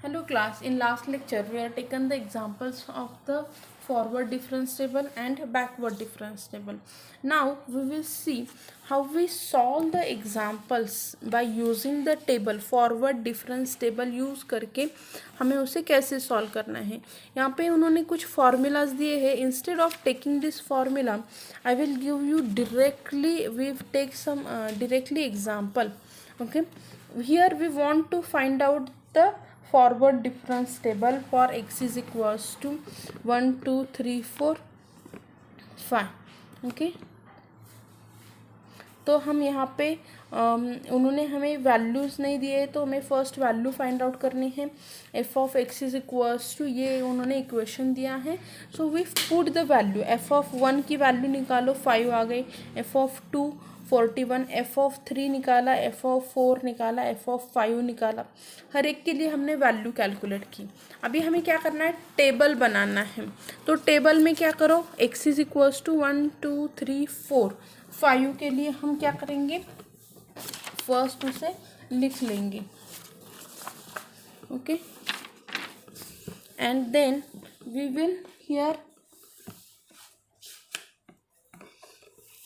Hello class, in last lecture we have taken the examples of the forward difference table and backward difference table. Now we will see how we solve the examples by using the table forward difference table use करके हमें उसे कैसे solve करना है। यहाँ पे उन्होंने कुछ formulas दिए हैं. Instead of taking this formula I will give you directly, we take some directly example. Okay, here we want to find out the forward difference table for x is equals to 1 2 3 4 5. Okay, तो हम यहाँ पे उन्होंने हमें values नहीं दिए, तो हमें फर्स्ट वैल्यू फाइंड आउट करनी है. F of X is equals to, ये उन्होंने इक्वेशन दिया है, so we put the value. F of 1 की वैल्यू निकालो, 5 आ गई. एफ ऑफ 2 41, एफ ऑफ 3 निकाला, एफ ऑफ 4 निकाला, एफ ऑफ 5 निकाला. हर एक के लिए हमने वैल्यू कैलकुलेट की. अभी हमें क्या करना है, टेबल बनाना है. तो टेबल में क्या करो, एक्स इज इक्वल्स टू 1 2 3 4. 5 के लिए हम क्या करेंगे, फर्स्ट उसे लिख लेंगे. Okay, and then we will here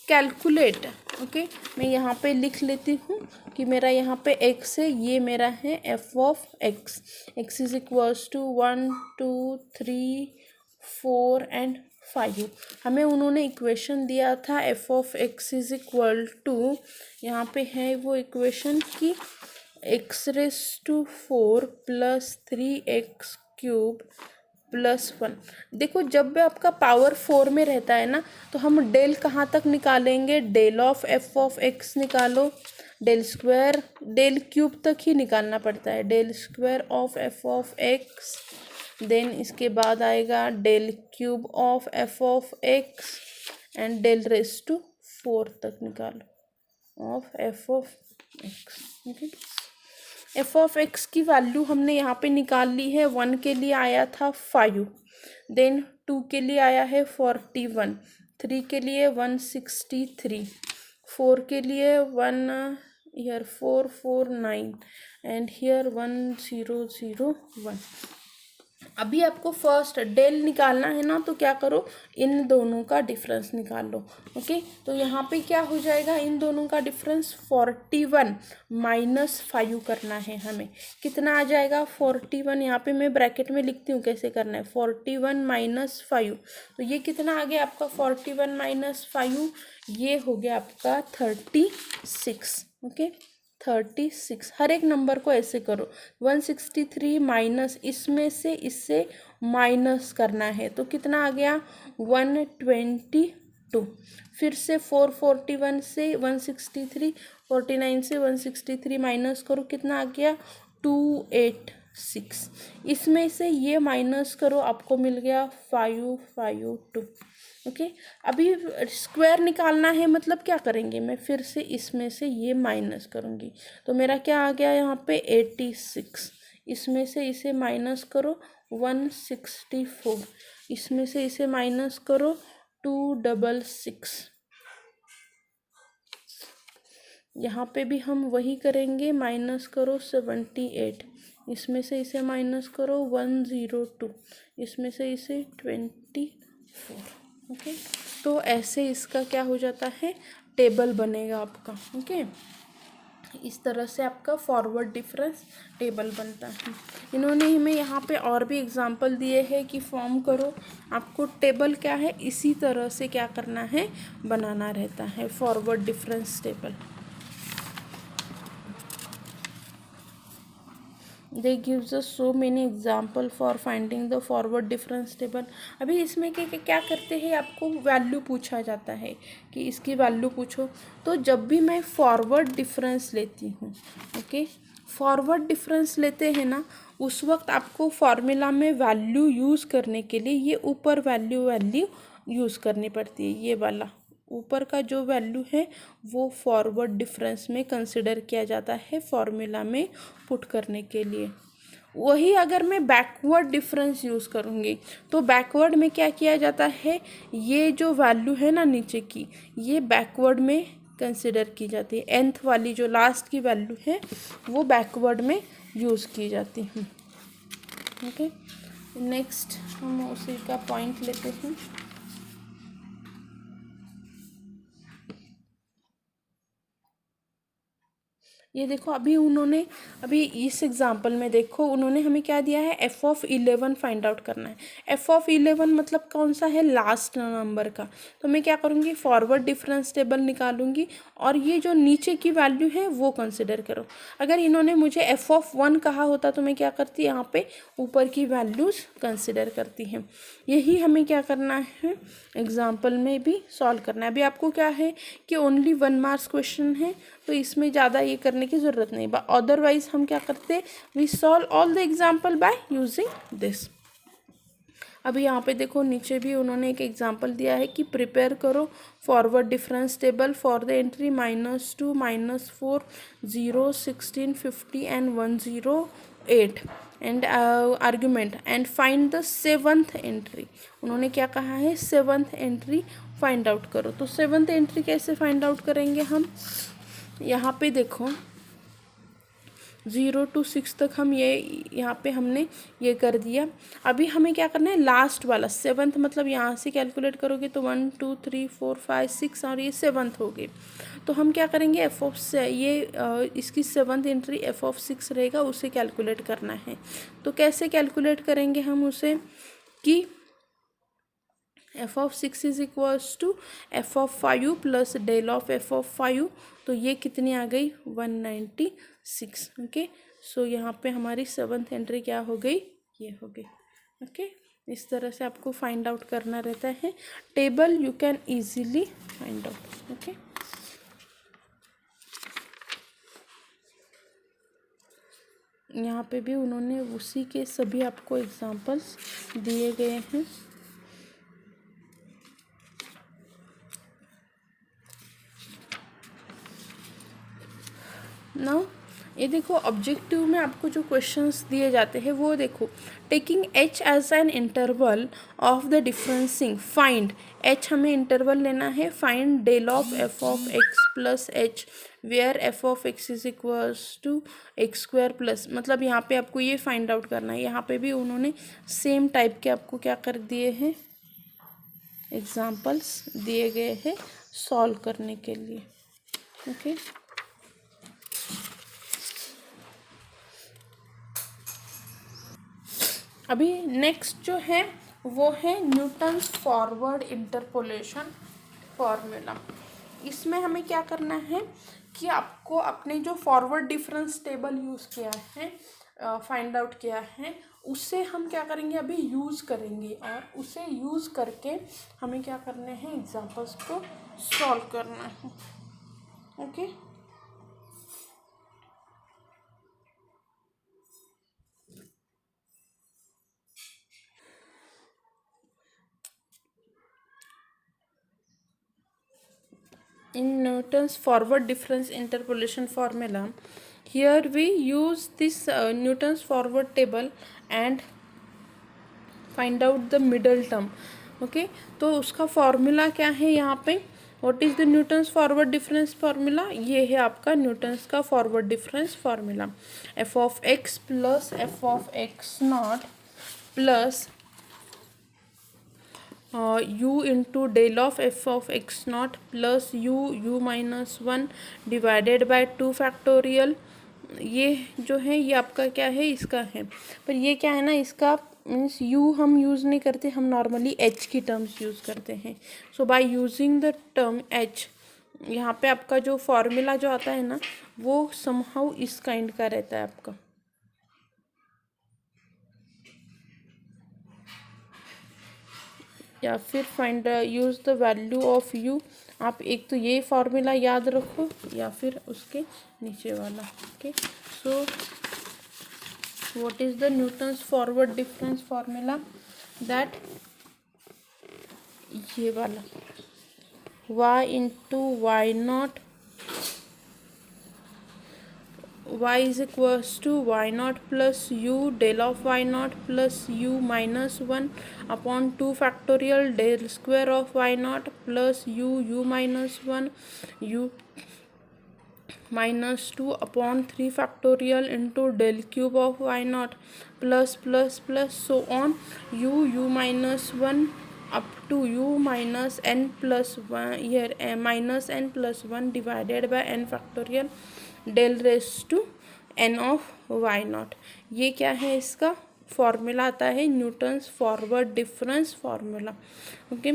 calculate. Okay, मैं यहाँ पे लिख लेती हूँ कि मेरा यहाँ पे x है, ये मेरा है f of x. x is equals to 1 2 3 4 and 5. हमें उन्होंने इक्वेशन दिया था f of x is equal to, यहाँ पे है वो इक्वेशन की x raise to 4 plus 3x cube plus 1. देखो, जब भी आपका पावर 4 में रहता है ना, तो हम डेल कहाँ तक निकालेंगे, del of F of X निकालो, डेल स्क्वायर डेल क्यूब तक ही निकालना पड़ता है. Del square of F of X, then इसके बाद आएगा del cube of F of X and del raise to 4 तक निकालो of F of X. Okay, F of X की वैल्यू हमने यहाँ पे निकाल ली है. 1 के लिए आया था 5, देन 2 के लिए आया है 41, 3 के लिए 163, 4 के लिए 1 here 449 एंड हियर 1001. अभी आपको फर्स्ट डेल निकालना है ना, तो क्या करो, इन दोनों का डिफरेंस निकाल लो. ओके, तो यहाँ पे क्या हो जाएगा, इन दोनों का डिफरेंस 41 माइनस 5 करना है हमें. कितना आ जाएगा 41, यहाँ पे मैं ब्रैकेट में लिखती हूँ कैसे करना है. 41 माइनस 5, तो ये कितना आ गया आपका 41 माइनस 5, ये हो गया आपका 36. ओके, 36. हर एक नंबर को ऐसे करो. 163 माइनस, इसमें से इससे माइनस करना है, तो कितना आ गया 122. फिर से 441 से 163, 49 से 163 माइनस करो, कितना आ गया 286. इसमें से ये माइनस करो, आपको मिल गया 552. ओके, अभी स्क्वायर निकालना है, मतलब क्या करेंगे, मैं फिर से इसमें से ये माइनस करूँगी, तो मेरा क्या आ गया यहाँ पे 86. इसमें से इसे माइनस करो 164, इसमें से इसे माइनस करो 266. यहाँ पे भी हम वही करेंगे, माइनस करो 78, इसमें से इसे माइनस करो 102, इसमें से इसे 24. ओके, तो ऐसे इसका क्या हो जाता है, टेबल बनेगा आपका. ओके, इस तरह से आपका फॉरवर्ड डिफरेंस टेबल बनता है. इन्होंने हमें यहाँ पे और भी एग्जांपल दिए हैं कि फॉर्म करो. आपको टेबल क्या है, इसी तरह से क्या करना है, बनाना रहता है forward difference table. They gives us so many example for finding the forward difference table. अभी इसमें क्या करते हैं, आपको वैल्यू पूछा जाता है कि इसकी वैल्यू पूछो. तो जब भी मैं फॉरवर्ड डिफरेंस लेती हूँ, ओके, फॉरवर्ड डिफरेंस लेते हैं ना, उस वक्त आपको फॉर्मूला में वैल्यू यूज़ करने के लिए ये ऊपर वैल्यू यूज़ करनी पड़ती है. ये वाला ऊपर का जो वैल्यू है वो फॉरवर्ड डिफरेंस में कंसिडर किया जाता है फॉर्मूला में पुट करने के लिए. वही अगर मैं बैकवर्ड डिफरेंस यूज़ करूँगी, तो बैकवर्ड में क्या किया जाता है, ये जो वैल्यू है ना नीचे की, ये बैकवर्ड में कंसिडर की जाती है. nth वाली जो लास्ट की वैल्यू है वो बैकवर्ड में यूज़ की जाती है. ओके, नेक्स्ट हम उसी का पॉइंट लेते हैं। ये देखो अभी इस एग्जाम्पल में देखो उन्होंने हमें क्या दिया है, f(11) फाइंड आउट करना है। f(11) मतलब कौन सा है, लास्ट नंबर का। तो मैं क्या करूँगी, फॉरवर्ड डिफरेंस टेबल निकालूंगी और ये जो नीचे की वैल्यू है वो कंसिडर करो। अगर इन्होंने मुझे f(1) कहा होता तो मैं क्या करती, यहाँ पे ऊपर की वैल्यूज़ कंसिडर करती हैं। यही हमें क्या करना है, एग्जाम्पल में भी सॉल्व करना है। अभी आपको क्या है कि ओनली 1 मार्क्स क्वेश्चन है, तो इसमें ज़्यादा ये करने की ज़रूरत नहीं। बट अदरवाइज हम क्या करते, we solve all the example by using this. अभी यहाँ पे देखो नीचे भी उन्होंने एक एग्जाम्पल दिया है कि प्रिपेयर करो forward difference table for the entry -2, -4, 0, 16, 50 and 108 and argument and find the 7th entry. उन्होंने क्या कहा है, 7th एंट्री फाइंड आउट करो। तो 7th एंट्री कैसे फाइंड आउट करेंगे हम, यहाँ पे देखो 0 to 6 तक हम ये यहाँ पे हमने ये कर दिया। अभी हमें क्या करना है, लास्ट वाला 7th, मतलब यहाँ से कैलकुलेट करोगे तो 1 2 3 4 5 6 और ये 7th हो गए। तो हम क्या करेंगे, इसकी 7th एंट्री f(6) रहेगा, उसे कैलकुलेट करना है। तो कैसे कैलकुलेट करेंगे हम उसे, कि f(6) is equals to f(5) plus del of f(5). तो ये कितनी आ गई, 196। ओके, सो यहाँ पे हमारी 7th एंट्री क्या हो गई, ये हो गई। ओके, इस तरह से आपको फाइंड आउट करना रहता है। Table you can easily find out. Okay, यहाँ पे भी उन्होंने उसी के सभी आपको एग्जांपल्स दिए गए हैं। ना ये देखो ऑब्जेक्टिव में आपको जो क्वेश्चंस दिए जाते हैं वो देखो, taking h as an interval of the differencing, find h, हमें इंटरवल लेना है, find del of f(x) plus h where f(x) is equals to x² plus, मतलब यहाँ पे आपको ये फाइंड आउट करना है। यहाँ पे भी उन्होंने सेम टाइप के आपको क्या कर दिए हैं, एग्जाम्पल्स दिए गए हैं सॉल्व करने के लिए। ओके, अभी नेक्स्ट जो है वो है न्यूटन्स फॉरवर्ड इंटरपोलेशन फॉर्मूला। इसमें हमें क्या करना है कि आपको अपने जो फॉरवर्ड डिफरेंस टेबल यूज़ किया है, फाइंड आउट किया है, उसे हम क्या करेंगे, अभी यूज़ करेंगे और उसे यूज़ करके हमें क्या करने हैं, एग्जांपल्स को सॉल्व करना है। Okay, in Newton's forward difference interpolation formula, here we use this Newton's forward table and find out the middle term. Okay, तो उसका फॉर्मूला क्या है यहाँ पे, what is the Newton's forward difference formula, ये है आपका न्यूटन्स का forward difference formula. f(x) plus f(x0) plus u into del of f(x0) plus u minus 1 divided by 2 factorial. ये जो है ये आपका क्या है, इसका है, पर ये क्या है ना, इसका मीन्स u हम यूज़ नहीं करते, हम नॉर्मली h की टर्म्स यूज़ करते हैं। So by using the term h, यहाँ पे आपका जो फॉर्मूला जो आता है ना वो समहाउ इस काइंड का रहता है आपका। या फिर find use the value of u, आप एक तो ये फार्मूला याद रखो या फिर उसके नीचे वाला। Okay, so what is the Newton's forward difference formula, that ये वाला y into y0, y is equals to y0 plus u del of y0 plus u minus 1 upon 2 factorial del square of y0 plus u minus 1 u -2/3 into del cube of y naught plus so on u minus 1 up to u minus n plus 1 here minus n plus 1 divided by n factorial del raised to n of y naught। ये क्या है, इसका formula आता है Newton's forward difference formula. Okay,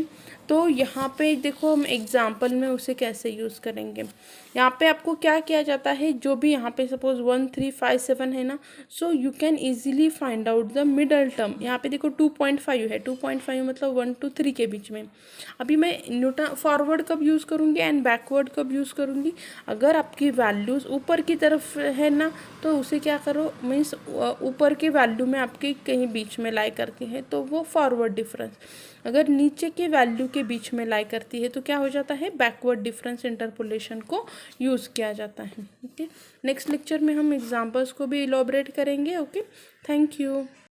तो यहाँ पे देखो हम एग्जांपल में उसे कैसे यूज़ करेंगे। यहाँ पे आपको क्या किया जाता है, जो भी यहाँ पे सपोज 1 3 5 7 है ना, so you can easily find out the middle term. यहाँ पे देखो 2.5 है, 2.5 मतलब 1 to 3 के बीच में। अभी मैं न्यूटन फॉरवर्ड कब यूज़ करूँगी एंड बैकवर्ड कब यूज़ करूँगी, अगर आपकी वैल्यूज़ ऊपर की तरफ है ना, तो उसे क्या करो, मीन्स ऊपर के वैल्यू में आपके कहीं बीच में लाई करती है तो वो फॉरवर्ड डिफरेंस, अगर नीचे के वैल्यू के बीच में लाई करती है तो क्या हो जाता है, बैकवर्ड डिफरेंस इंटरपोलेशन को यूज़ किया जाता है। ओके, नेक्स्ट लेक्चर में हम एग्जांपल्स को भी इलॉबरेट करेंगे। Okay, thank you.